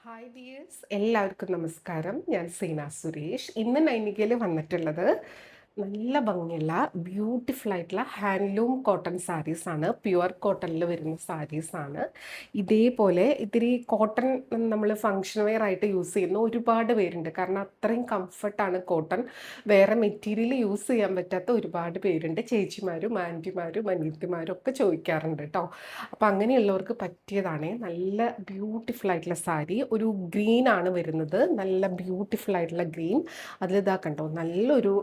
Hi dears, എല്ലാവർക്കും നമസ്കാരം. ഞാൻ സീന സുരേഷ്. ഇന്ന് നൈനികയിൽ വന്നിട്ടുള്ളത് നല്ല ഭംഗിയുള്ള ബ്യൂട്ടിഫുൾ ആയിട്ടുള്ള ഹാൻഡ്ലൂം കോട്ടൺ സാരീസ് ആണ്. പ്യുവർ കോട്ടണിൽ വരുന്ന സാരീസ് ആണ്. ഇതേപോലെ ഇത്തിരി കോട്ടൺ നമ്മൾ ഫങ്ഷൻ വെയർ ആയിട്ട് യൂസ് ചെയ്യുന്ന ഒരുപാട് പേരുണ്ട്. കാരണം അത്രയും കംഫർട്ടാണ് കോട്ടൺ. വേറെ മെറ്റീരിയൽ യൂസ് ചെയ്യാൻ പറ്റാത്ത ഒരുപാട് പേരുണ്ട്. ചേച്ചിമാരും ആൻറ്റിമാരും അനിയത്തിമാരും ഒക്കെ ചോദിക്കാറുണ്ട് കേട്ടോ. അപ്പം അങ്ങനെയുള്ളവർക്ക് പറ്റിയതാണ്. നല്ല ബ്യൂട്ടിഫുൾ ആയിട്ടുള്ള സാരി. ഒരു ഗ്രീൻ ആണ് വരുന്നത്. നല്ല ബ്യൂട്ടിഫുൾ ആയിട്ടുള്ള ഗ്രീൻ. അതിലിതാ കണ്ടോ, നല്ലൊരു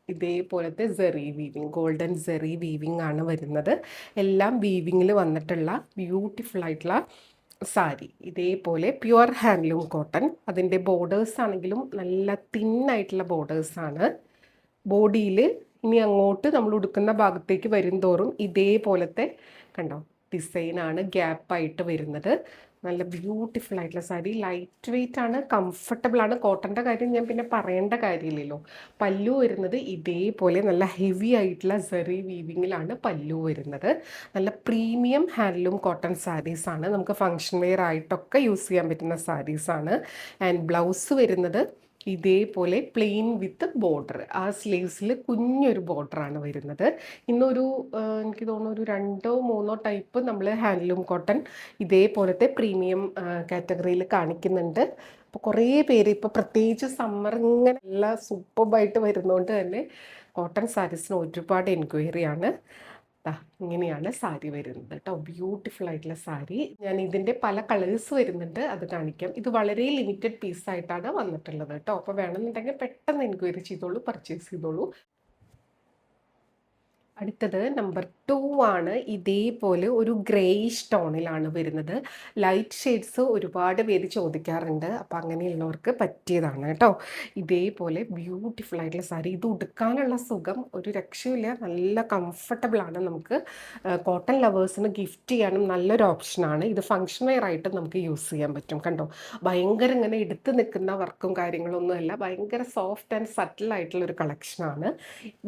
ഇതേപോലത്തെ സെറി വീവിങ്, ഗോൾഡൻ സെറി വീവിങ് ആണ് വരുന്നത്. എല്ലാം വീവിങ്ങിൽ വന്നിട്ടുള്ള ബ്യൂട്ടിഫുൾ ആയിട്ടുള്ള സാരി. ഇതേപോലെ പ്യുവർ ഹാൻഡ്ലൂം കോട്ടൺ. അതിൻ്റെ ബോർഡേഴ്സ് ആണെങ്കിലും നല്ല തിന്നായിട്ടുള്ള ബോർഡേഴ്സാണ്. ബോഡിയിൽ ഇനി അങ്ങോട്ട് നമ്മൾ ഉടുക്കുന്ന ഭാഗത്തേക്ക് വരും തോറും ഇതേപോലത്തെ കണ്ടോ ഡിസൈനാണ് ഗ്യാപ്പായിട്ട് വരുന്നത്. നല്ല ബ്യൂട്ടിഫുൾ ആയിട്ടുള്ള സാരി. ലൈറ്റ് വെയ്റ്റ് ആണ്, കംഫർട്ടബിൾ ആണ്. കോട്ടൻ്റെ കാര്യം ഞാൻ പിന്നെ പറയേണ്ട കാര്യമില്ലല്ലോ. പല്ലു വരുന്നത് ഇതേപോലെ നല്ല ഹെവി ആയിട്ടുള്ള സെറി വീവിങ്ങിലാണ് പല്ലു വരുന്നത്. നല്ല പ്രീമിയം ഹാൻഡ്ലൂം കോട്ടൺ സാരീസാണ്. നമുക്ക് ഫങ്ഷൻ വെയർ ആയിട്ടൊക്കെ യൂസ് ചെയ്യാൻ പറ്റുന്ന സാരീസാണ്. ആൻഡ് ബ്ലൗസ് വരുന്നത് ഇതേപോലെ പ്ലെയിൻ വിത്ത് ബോർഡർ. ആ സ്ലീവ്സിൽ കുഞ്ഞൊരു ബോർഡറാണ് വരുന്നത്. ഇന്നൊരു എനിക്ക് തോന്നുന്നു ഒരു 2-3 ടൈപ്പ് നമ്മൾ ഹാൻഡ്ലൂം കോട്ടൺ ഇതേപോലത്തെ പ്രീമിയം കാറ്റഗറിയിൽ കാണിക്കുന്നുണ്ട്. അപ്പോൾ കുറേ പേര് ഇപ്പോൾ പ്രത്യേകിച്ച് സമ്മർ ഇങ്ങനെ എല്ലാ സൂപ്പർബായിട്ട് വരുന്നതുകൊണ്ട് തന്നെ കോട്ടൺ സാരീസിന് ഒരുപാട് എൻക്വയറിയാണ്. ഇങ്ങനെയാണ് സാരി വരുന്നത് കേട്ടോ. ബ്യൂട്ടിഫുൾ ആയിട്ടുള്ള സാരി. ഞാൻ ഇതിൻ്റെ പല കളേഴ്സ് വരുന്നുണ്ട്, അത് കാണിക്കാം. ഇത് വളരെ ലിമിറ്റഡ് പീസായിട്ടാണ് വന്നിട്ടുള്ളത് കേട്ടോ. അപ്പോൾ വേണമെന്നുണ്ടെങ്കിൽ പെട്ടെന്ന് എൻക്വയറി ചെയ്തോളൂ, പർച്ചേസ് ചെയ്തോളൂ. അടുത്തത് നമ്പർ 2 ആണ്. ഇതേപോലെ ഒരു ഗ്രേയിഷ് ടോണിലാണ് വരുന്നത്. ലൈറ്റ് ഷെയ്ഡ്സ് ഒരുപാട് പേര് ചോദിക്കാറുണ്ട്. അപ്പോൾ അങ്ങനെയുള്ളവർക്ക് പറ്റിയതാണ് കേട്ടോ. ഇതേപോലെ ബ്യൂട്ടിഫുൾ ആയിട്ടുള്ള സാരി. ഇത് ഉടുക്കാനുള്ള സുഖം ഒരു രക്ഷയില്ല. നല്ല കംഫർട്ടബിളാണ്. നമുക്ക് കോട്ടൺ ലവേഴ്സിന് ഗിഫ്റ്റ് ചെയ്യാനും നല്ലൊരു ഓപ്ഷനാണ്. ഇത് ഫങ്ഷൻ വെയർ ആയിട്ട് നമുക്ക് യൂസ് ചെയ്യാൻ പറ്റും. കണ്ടോ, ഭയങ്കര ഇങ്ങനെ എടുത്ത് നിൽക്കുന്ന വർക്കും കാര്യങ്ങളൊന്നുമല്ല. ഭയങ്കര സോഫ്റ്റ് ആൻഡ് സട്ടിൽ ആയിട്ടുള്ള ഒരു കളക്ഷനാണ്.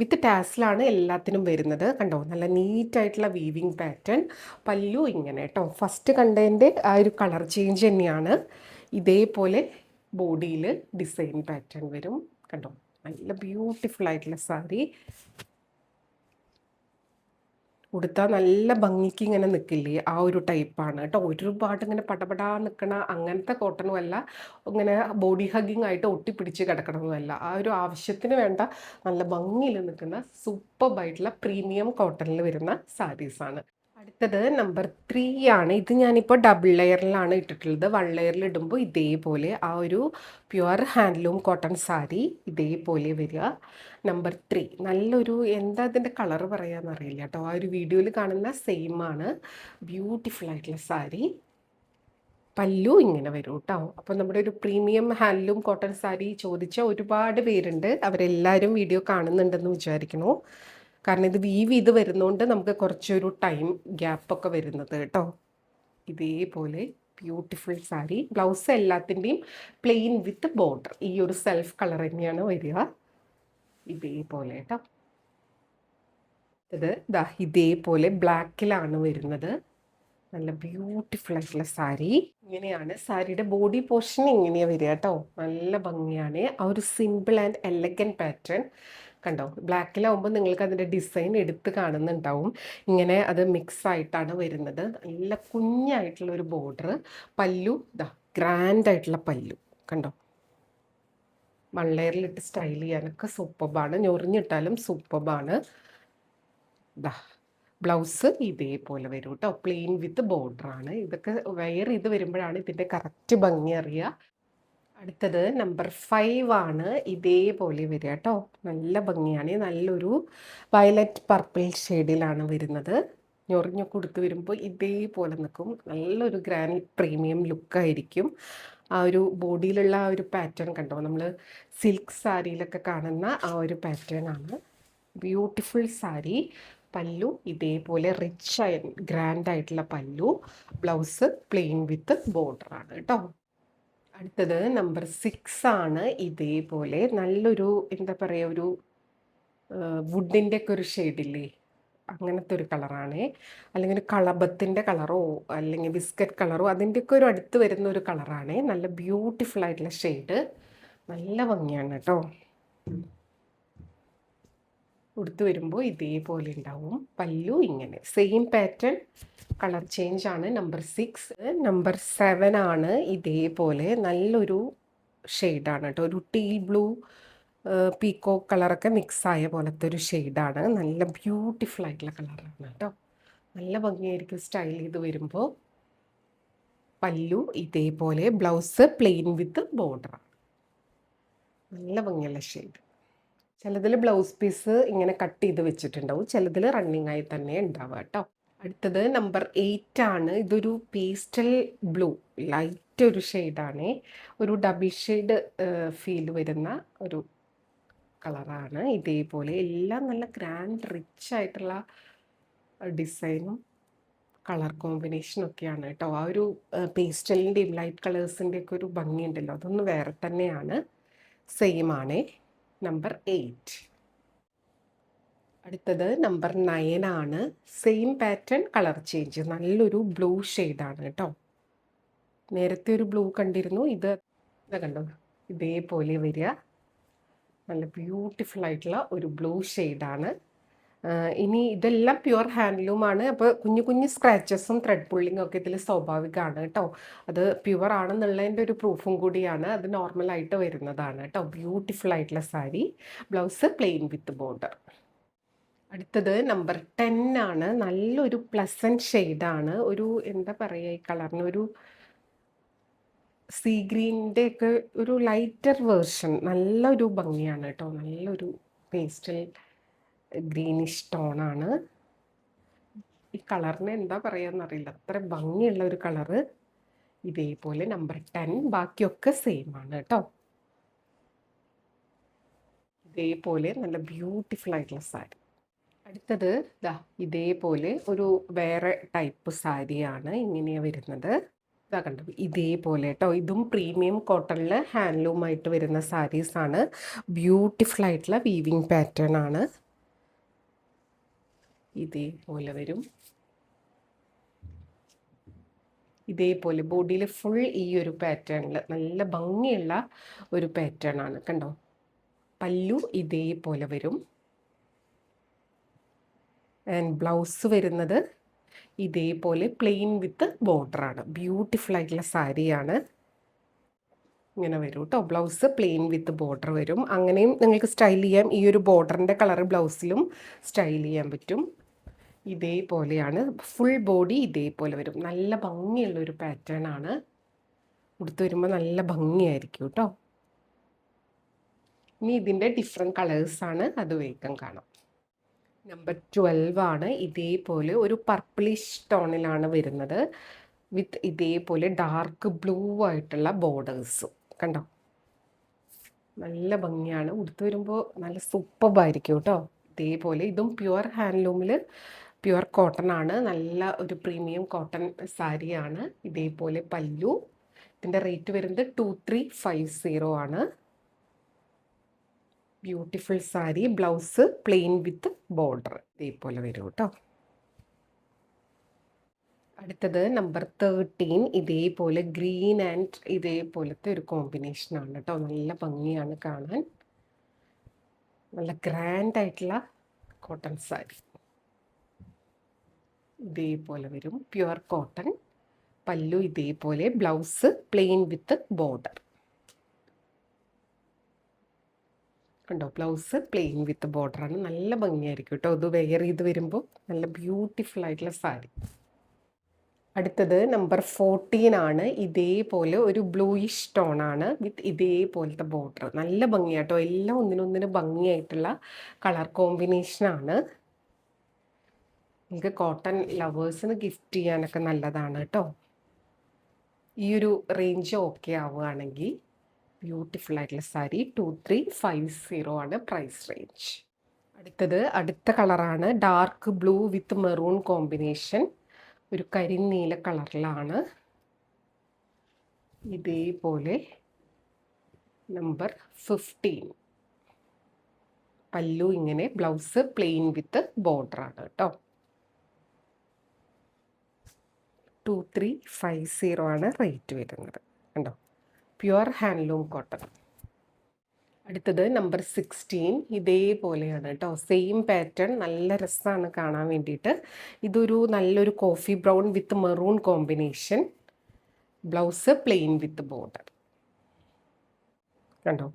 വിത്ത് ടാസിലാണ് എല്ലാത്തിനും വരുന്നത്. കണ്ടോ, നല്ല നീറ്റായിട്ടുള്ള വീവിങ് പാറ്റേൺ. പല്ലു ഇങ്ങനെ കേട്ടോ. ഫസ്റ്റ് കണ്ടതിൻ്റെ ആ ഒരു കളർ ചേഞ്ച് തന്നെയാണ്. ഇതേപോലെ ബോഡിയിൽ ഡിസൈൻ പാറ്റേൺ വരും. കണ്ടോ, നല്ല ബ്യൂട്ടിഫുൾ ആയിട്ടുള്ള സാരി. ഉടുത്താൽ നല്ല ഭംഗിക്ക് ഇങ്ങനെ നിൽക്കില്ലേ, ആ ഒരു ടൈപ്പാണ് കേട്ടോ. ഒരുപാട് ഇങ്ങനെ പടപടാ നിൽക്കണ അങ്ങനത്തെ കോട്ടണും അല്ല, ഇങ്ങനെ ബോഡി ഹഗ്ഗിങ് ആയിട്ട് ഒട്ടിപ്പിടിച്ച് കിടക്കണമല്ല. ആ ഒരു ആവശ്യത്തിന് വേണ്ട നല്ല ഭംഗിയിൽ നിൽക്കുന്ന സൂപ്പർബായിട്ടുള്ള പ്രീമിയം കോട്ടണിൽ വരുന്ന സാരീസാണ്. അടുത്തത് നമ്പർ 3 ആണ്. ഇത് ഞാനിപ്പോൾ ഡബിൾ ലെയറിലാണ് ഇട്ടിട്ടുള്ളത്. 1 ലെയറിൽ ഇടുമ്പോൾ ഇതേപോലെ ആ ഒരു പ്യുവർ ഹാൻഡ്ലൂം കോട്ടൺ സാരി ഇതേപോലെ വരിക. നമ്പർ 3 നല്ലൊരു എന്താ അതിൻ്റെ കളർ പറയാമെന്നറിയില്ല കേട്ടോ. ആ ഒരു വീഡിയോയിൽ കാണുന്ന സെയിം ആണ്. ബ്യൂട്ടിഫുൾ ആയിട്ടുള്ള സാരി. പല്ലു ഇങ്ങനെ വരും കേട്ടോ. അപ്പോൾ നമ്മുടെ ഒരു പ്രീമിയം ഹാൻഡ്ലൂം കോട്ടൺ സാരി ചോദിച്ച ഒരുപാട് പേരുണ്ട്. അവരെല്ലാവരും വീഡിയോ കാണുന്നുണ്ടെന്ന് വിചാരിക്കുന്നു. കാരണം ഇത് വീവ് ചെയ്ത് വരുന്നതുകൊണ്ട് നമുക്ക് കുറച്ചൊരു ടൈം ഗ്യാപ്പൊക്കെ വരുന്നത് കേട്ടോ. ഇതേപോലെ ബ്യൂട്ടിഫുൾ സാരി. ബ്ലൗസ് എല്ലാത്തിൻ്റെയും പ്ലെയിൻ വിത്ത് ബോർഡർ. ഈ ഒരു സെൽഫ് കളർ തന്നെയാണ് വരിക. ഇതേപോലെ കേട്ടോ. ഇത് ഇതേപോലെ ബ്ലാക്കിലാണ് വരുന്നത്. നല്ല ബ്യൂട്ടിഫുൾ ആയിട്ടുള്ള സാരി. ഇങ്ങനെയാണ് സാരിയുടെ ബോഡി പോർഷൻ. ഇങ്ങനെയാണ് വരിക കേട്ടോ. നല്ല ഭംഗിയാണ്. ആ ഒരു സിമ്പിൾ ആൻഡ് എലഗൻ പാറ്റേൺ കണ്ടോ. ബ്ലാക്കിലാവുമ്പോൾ നിങ്ങൾക്ക് അതിൻ്റെ ഡിസൈൻ എടുത്ത് കാണുന്നുണ്ടാവും. ഇങ്ങനെ അത് മിക്സ് ആയിട്ടാണ് വരുന്നത്. നല്ല കുഞ്ഞായിട്ടുള്ള ഒരു ബോർഡർ. പല്ലു ഗ്രാൻഡ് ആയിട്ടുള്ള പല്ലു കണ്ടോ. 1 ലെയറിലിട്ട് സ്റ്റൈൽ ചെയ്യാനൊക്കെ സൂപ്പർബാണ്. ഞൊറിഞ്ഞിട്ടാലും സൂപ്പർബാണ്. ബ്ലൗസ് ഇതേപോലെ വരും കേട്ടോ. Plane with ബോർഡറാണ്. ഇതൊക്കെ വെയർ ചെയ്ത് വരുമ്പോഴാണ് ഇതിൻ്റെ കറക്റ്റ് ഭംഗി അറിയുക. അടുത്തത് നമ്പർ 5 ആണ്. ഇതേപോലെ വരിക കേട്ടോ. നല്ല ഭംഗിയാണ്. നല്ലൊരു വയലറ്റ് പർപ്പിൾ ഷെയ്ഡിലാണ് വരുന്നത്. ഞൊറിഞ്ഞൊക്കെ കൊടുത്ത് വരുമ്പോൾ ഇതേപോലെ നിൽക്കും. നല്ലൊരു ഗ്രാൻഡ് പ്രീമിയം ലുക്കായിരിക്കും. ആ ഒരു ബോഡിയിലുള്ള ആ ഒരു പാറ്റേൺ കണ്ടോ, നമ്മൾ സിൽക്ക് സാരിയിലൊക്കെ കാണുന്ന ആ ഒരു പാറ്റേൺ ആണ്. ബ്യൂട്ടിഫുൾ സാരി. പല്ലു ഇതേപോലെ റിച്ച് ആയ ഗ്രാൻഡ് ആയിട്ടുള്ള പല്ലു. ബ്ലൗസ് പ്ലെയിൻ വിത്ത് ബോർഡറാണ് കേട്ടോ. അടുത്തത് നമ്പർ 6 ആണ്. ഇതേപോലെ നല്ലൊരു എന്താ പറയുക, ഒരു വുഡിൻ്റെ ഒക്കെ ഒരു ഷെയ്ഡില്ലേ, അങ്ങനത്തെ ഒരു കളറാണേ. അല്ലെങ്കിൽ കളഭത്തിൻ്റെ കളറോ അല്ലെങ്കിൽ ബിസ്ക്കറ്റ് കളറോ അതിൻ്റെയൊക്കെ ഒരു അടുത്ത് വരുന്ന ഒരു കളറാണേ. നല്ല ബ്യൂട്ടിഫുൾ ആയിട്ടുള്ള ഷെയ്ഡ്, നല്ല ഭംഗിയാണ് കേട്ടോ. ഉടുത്ത് വരുമ്പോൾ ഇതേപോലെ ഉണ്ടാവും. പല്ലു ഇങ്ങനെ സെയിം പാറ്റേൺ, കളർ ചേഞ്ച് ആണ്. നമ്പർ 6. നമ്പർ 7 ആണ്. ഇതേപോലെ നല്ലൊരു ഷെയ്ഡാണ് കേട്ടോ. ഒരു ടീൽ ബ്ലൂ പീക്കോ കളറൊക്കെ മിക്സ് ആയ പോലത്തെ ഒരു ഷെയ്ഡാണ്. നല്ല ബ്യൂട്ടിഫുൾ ആയിട്ടുള്ള കളറാണ് കേട്ടോ. നല്ല ഭംഗിയായിരിക്കും സ്റ്റൈൽ ചെയ്ത് വരുമ്പോൾ. പല്ലു ഇതേപോലെ, ബ്ലൗസ് പ്ലെയിൻ വിത്ത് ബോർഡറാണ്. നല്ല ഭംഗിയുള്ള ഷെയ്ഡ്. ചിലതിൽ ബ്ലൗസ് പീസ് ഇങ്ങനെ കട്ട് ചെയ്ത് വെച്ചിട്ടുണ്ടാവും, ചിലതിൽ റണ്ണിങ് ആയി തന്നെ ഉണ്ടാവുക കേട്ടോ. അടുത്തത് നമ്പർ 8 ആണ്. ഇതൊരു പേസ്റ്റൽ ബ്ലൂ, ലൈറ്റ് ഒരു ഷെയ്ഡാണ്. ഒരു ഡബിൾ ഷെയ്ഡ് ഫീൽ വരുന്ന ഒരു കളറാണ്. ഇതേപോലെ എല്ലാം നല്ല ഗ്രാൻഡ് റിച്ച് ആയിട്ടുള്ള ഡിസൈനും കളർ കോമ്പിനേഷനും ഒക്കെയാണ് കേട്ടോ. ആ ഒരു പേസ്റ്റലിൻ്റെയും ലൈറ്റ് കളേഴ്സിൻ്റെയൊക്കെ ഒരു ഭംഗിയുണ്ടല്ലോ, അതൊന്ന് വേറെ തന്നെയാണ്. സെയിം ആണ്. നമ്പർ 8. അടുത്തത് നമ്പർ 9 ആണ്. Same pattern, colour change. നല്ലൊരു ബ്ലൂ ഷെയ്ഡാണ് കേട്ടോ. നേരത്തെ ഒരു ബ്ലൂ കണ്ടിരുന്നു, ഇത് കണ്ടോ ഇതേപോലെ വരിക. നല്ല ബ്യൂട്ടിഫുൾ ആയിട്ടുള്ള ഒരു ബ്ലൂ ഷെയ്ഡാണ്. ഇനി ഇതെല്ലാം പ്യുവർ ഹാൻഡ്ലൂമാണ്. അപ്പോൾ കുഞ്ഞു കുഞ്ഞു സ്ക്രാച്ചസും ത്രെഡ് പുള്ളിങ്ങും ഒക്കെ ഇതിൽ സ്വാഭാവികമാണ് കേട്ടോ. അത് പ്യുവർ ആണെന്നുള്ളതിൻ്റെ ഒരു പ്രൂഫും കൂടിയാണ്. അത് നോർമലായിട്ട് വരുന്നതാണ് കേട്ടോ. ബ്യൂട്ടിഫുൾ ആയിട്ടുള്ള sari, blouse plain with border. അടുത്തത് നമ്പർ 10 ആണ്. നല്ലൊരു പ്ലസൻറ്റ് ഷെയ്ഡാണ്. ഒരു എന്താ പറയുക, ഈ കളറിന് ഒരു സീ ഗ്രീനിൻ്റെ ഒക്കെ ഒരു ലൈറ്റർ വേർഷൻ. നല്ലൊരു ഭംഗിയാണ് കേട്ടോ. നല്ലൊരു പേസ്റ്റൽ ഗ്രീനിഷ് ടോണാണ്. ഈ കളറിന് എന്താ പറയുകയെന്നറിയില്ല, അത്ര ഭംഗിയുള്ള ഒരു കളറ്. ഇതേപോലെ നമ്പർ 10. ബാക്കിയൊക്കെ സെയിം ആണ് കേട്ടോ. ഇതേപോലെ നല്ല ബ്യൂട്ടിഫുൾ ആയിട്ടുള്ള സാരി. അടുത്തത് ഇതേപോലെ ഒരു വേറെ ടൈപ്പ് സാരിയാണ്. ഇങ്ങനെയാണ് വരുന്നത്. ഇതാ കണ്ടു, ഇതേപോലെ കേട്ടോ. ഇതും പ്രീമിയം കോട്ടണിൽ ഹാൻഡ്ലൂമായിട്ട് വരുന്ന സാരീസാണ്. ബ്യൂട്ടിഫുൾ ആയിട്ടുള്ള വീവിങ് പാറ്റേൺ ആണ്. ഇതേപോലെ വരും. ഇതേപോലെ ബോഡിയിൽ ഫുൾ ഈ ഒരു പാറ്റേണിൽ നല്ല ഭംഗിയുള്ള ഒരു പാറ്റേൺ ആണ് കണ്ടോ. പല്ലു ഇതേപോലെ വരും. ആൻഡ് ബ്ലൗസ് വരുന്നത് ഇതേപോലെ പ്ലെയിൻ വിത്ത് ബോർഡറാണ്. ബ്യൂട്ടിഫുൾ ആയിട്ടുള്ള സാരിയാണ്. ഇങ്ങനെ വരും കേട്ടോ. ബ്ലൗസ് പ്ലെയിൻ വിത്ത് ബോർഡർ വരും. അങ്ങനെയും നിങ്ങൾക്ക് സ്റ്റൈൽ ചെയ്യാം. ഈ ഒരു ബോർഡറിൻ്റെ കളർ ബ്ലൗസിലും സ്റ്റൈൽ ചെയ്യാൻ പറ്റും. ഇതേപോലെയാണ് ഫുൾ ബോഡി, ഇതേപോലെ വരും. നല്ല ഭംഗിയുള്ളൊരു പാറ്റേൺ ആണ്. ഉടുത്ത് വരുമ്പോൾ നല്ല ഭംഗിയായിരിക്കും കേട്ടോ. ഇനി ഇതിൻ്റെ ഡിഫറെൻറ്റ് കളേഴ്സാണ്, അത് വേഗം കാണാം. നമ്പർ 12 ആണ്. ഇതേപോലെ ഒരു പർപ്പിളിഷ് ടോണിലാണ് വരുന്നത്. വിത്ത് ഇതേപോലെ ഡാർക്ക് ബ്ലൂ ആയിട്ടുള്ള ബോർഡേഴ്സും കണ്ടോ. നല്ല ഭംഗിയാണ്. ഉടുത്ത് വരുമ്പോൾ നല്ല സൂപ്പർബായിരിക്കും കേട്ടോ. ഇതേപോലെ ഇതും പ്യുവർ ഹാൻഡ്ലൂമിൽ പ്യുവർ കോട്ടൺ ആണ്. നല്ല ഒരു പ്രീമിയം കോട്ടൺ സാരിയാണ്. ഇതേപോലെ പല്ലു. ഇതിൻ്റെ റേറ്റ് വരുന്നത് 2350 ആണ്. Beautiful sari, blouse plain with border ഇതേപോലെ വരും കേട്ടോ. അടുത്തത് നമ്പർ 13. ഇതേപോലെ ഗ്രീൻ ആൻഡ് ഇതേപോലത്തെ ഒരു കോമ്പിനേഷനാണ് കേട്ടോ. നല്ല ഭംഗിയാണ് കാണാൻ. നല്ല ഗ്രാൻഡ് ആയിട്ടുള്ള കോട്ടൺ സാരി ഇതേപോലെ വരും. Pure cotton. പല്ലു ഇതേപോലെ, ബ്ലൗസ് പ്ലെയിൻ വിത്ത് ബോർഡർ കണ്ടോ. ബ്ലൗസ് പ്ലെയിൻ വിത്ത് ബോർഡറാണ്. നല്ല ഭംഗിയായിരിക്കും കേട്ടോ. ഇത് വെയർ ചെയ്ത് വരുമ്പോൾ നല്ല ബ്യൂട്ടിഫുൾ ആയിട്ടുള്ള സാരി. അടുത്തത് നമ്പർ 14 ആണ്. ഇതേപോലെ ഒരു ബ്ലൂയിഷ് ടോണാണ് വിത്ത് ഇതേപോലത്തെ ബോർഡർ. നല്ല ഭംഗിയാട്ടോ. എല്ലാം ഒന്നിനൊന്നിന് ഭംഗിയായിട്ടുള്ള കളർ കോമ്പിനേഷനാണ്. നിങ്ങൾക്ക് കോട്ടൺ ലവേഴ്സിന് ഗിഫ്റ്റ് ചെയ്യാനൊക്കെ നല്ലതാണ് കേട്ടോ. ഈ ഒരു റേഞ്ച് ഓക്കെ ആവുകയാണെങ്കിൽ ബ്യൂട്ടിഫുൾ ആയിട്ടുള്ള സാരി. 2350 ആണ് പ്രൈസ് റേഞ്ച്. അടുത്ത കളറാണ് dark blue with maroon combination. ഒരു കരിനീല കളറിലാണ്. ഇതേപോലെ നമ്പർ 15. പല്ലു ഇങ്ങനെ, ബ്ലൗസ് പ്ലെയിൻ വിത്ത് ബോർഡർ ആണ് കേട്ടോ. 2350 ആണ് റേറ്റ് വരുന്നത്. കണ്ടോ, പ്യുവർ ഹാൻഡ്ലൂം കോട്ടൺ. അടുത്തത് നമ്പർ 16. ഇതേപോലെയാണ് കേട്ടോ, സെയിം പാറ്റേൺ. നല്ല രസമാണ് കാണാൻ വേണ്ടിയിട്ട്. ഇതൊരു നല്ലൊരു coffee brown with maroon combination. Blouse plain with border. കണ്ടോ,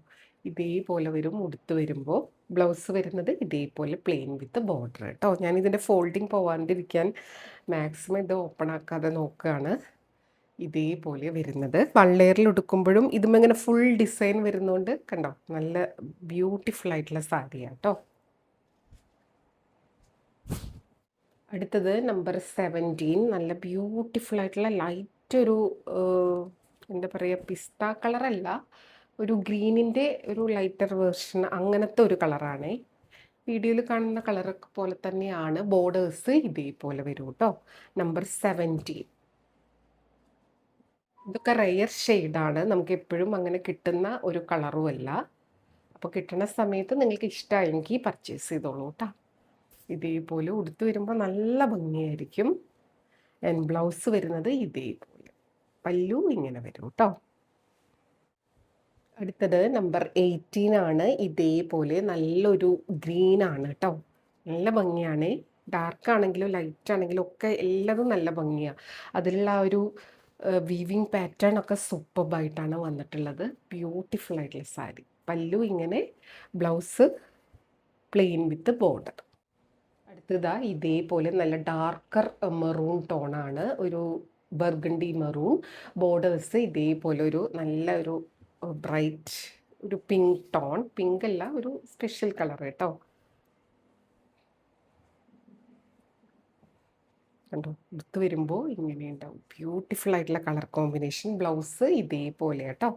ഇതേപോലെ വരും ഉടുത്ത് വരുമ്പോൾ. ബ്ലൗസ് വരുന്നത് ഇതേപോലെ പ്ലെയിൻ വിത്ത് ബോർഡർ കേട്ടോ. ഞാനിതിൻ്റെ ഫോൾഡിങ് പോവാണ്ടിരിക്കാൻ മാക്സിമം ഇത് ഓപ്പൺ ആക്കാതെ നോക്കുകയാണ്. ഇതേപോലെ വരുന്നത്. വൺ ലെയറിൽ ഉടുക്കുമ്പോഴും ഇതും ഇങ്ങനെ ഫുൾ ഡിസൈൻ വരുന്നതുകൊണ്ട് കണ്ടോ, നല്ല ബ്യൂട്ടിഫുൾ ആയിട്ടുള്ള സാരിയാണ് കേട്ടോ. അടുത്തത് നമ്പർ 17. നല്ല ബ്യൂട്ടിഫുൾ ആയിട്ടുള്ള ലൈറ്റ് ഒരു എന്താ പറയുക, പിസ്ത കളറല്ല, ഒരു ഗ്രീനിൻ്റെ ഒരു ലൈറ്റർ വേർഷൻ, അങ്ങനത്തെ ഒരു കളറാണ്. വീഡിയോയിൽ കാണുന്ന കളറൊക്കെ പോലെ തന്നെയാണ്. ബോർഡേഴ്സ് ഇതേപോലെ വരും കേട്ടോ. നമ്പർ 17. ഇതൊക്കെ റെയർ ഷെയ്ഡാണ്, നമുക്ക് എപ്പോഴും അങ്ങനെ കിട്ടുന്ന ഒരു കളറും അല്ല. അപ്പോൾ കിട്ടുന്ന സമയത്ത് നിങ്ങൾക്ക് ഇഷ്ടമായെങ്കിൽ പർച്ചേസ് ചെയ്തോളൂ കേട്ടോ. ഇതേപോലെ ഉടുത്ത് വരുമ്പോൾ നല്ല ഭംഗിയായിരിക്കും. ആൻഡ് ബ്ലൗസ് വരുന്നത് ഇതേപോലെ, പല്ലു ഇങ്ങനെ വരും കേട്ടോ. അടുത്തത് നമ്പർ 18 ആണ്. ഇതേപോലെ നല്ലൊരു ഗ്രീൻ ആണ് കേട്ടോ. നല്ല ഭംഗിയാണ്. ഡാർക്ക് ആണെങ്കിലും ലൈറ്റ് ആണെങ്കിലും ഒക്കെ എല്ലാതും നല്ല ഭംഗിയാണ്. അതിലുള്ള ആ ഒരു വീവിങ് പാറ്റേൺ ഒക്കെ സൂപ്പർബായിട്ടാണ് വന്നിട്ടുള്ളത്. ബ്യൂട്ടിഫുൾ ആയിട്ടുള്ള സാരി. പല്ലു ഇങ്ങനെ, ബ്ലൗസ് പ്ലെയിൻ വിത്ത് ബോർഡർ. അടുത്തതാ ഇതേപോലെ നല്ല ഡാർക്കർ മെറൂൺ ടോണാണ്, ഒരു ബർഗണ്ടി മെറൂൺ. ബോർഡേഴ്സ് ഇതേപോലെ ഒരു നല്ല ഒരു ബ്രൈറ്റ് ഒരു പിങ്ക് ടോൺ. പിങ്ക് അല്ല, ഒരു സ്പെഷ്യൽ കളർ കേട്ടോ. കണ്ടോ, എടുത്ത് വരുമ്പോൾ ഇങ്ങനെ ഉണ്ടാവും. ബ്യൂട്ടിഫുൾ ആയിട്ടുള്ള കളർ കോമ്പിനേഷൻ. ബ്ലൗസ് ഇതേപോലെ കേട്ടോ.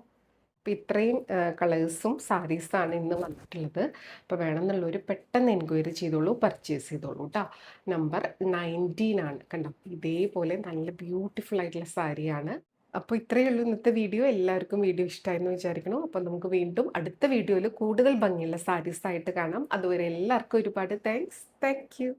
അപ്പോൾ ഇത്രയും കളേഴ്സും സാരീസാണ് ഇന്ന് വന്നിട്ടുള്ളത്. അപ്പോൾ വേണമെന്നുള്ളവർ പെട്ടെന്ന് എൻക്വയറി ചെയ്തോളൂ, പർച്ചേസ് ചെയ്തോളൂ കേട്ടോ. നമ്പർ 19 ആണ്. കണ്ടോ, ഇതേപോലെ നല്ല ബ്യൂട്ടിഫുൾ ആയിട്ടുള്ള സാരിയാണ്. അപ്പോൾ ഇത്രയേ ഉള്ളൂ ഇന്നത്തെ വീഡിയോ. എല്ലാവർക്കും വീഡിയോ ഇഷ്ടമായെന്ന് വിചാരിക്കണം. അപ്പോൾ നമുക്ക് വീണ്ടും അടുത്ത വീഡിയോയിൽ കൂടുതൽ ഭംഗിയുള്ള സാരീസായിട്ട് കാണാം. അതുവരെ എല്ലാവർക്കും ഒരുപാട് താങ്ക്സ്. Thank you.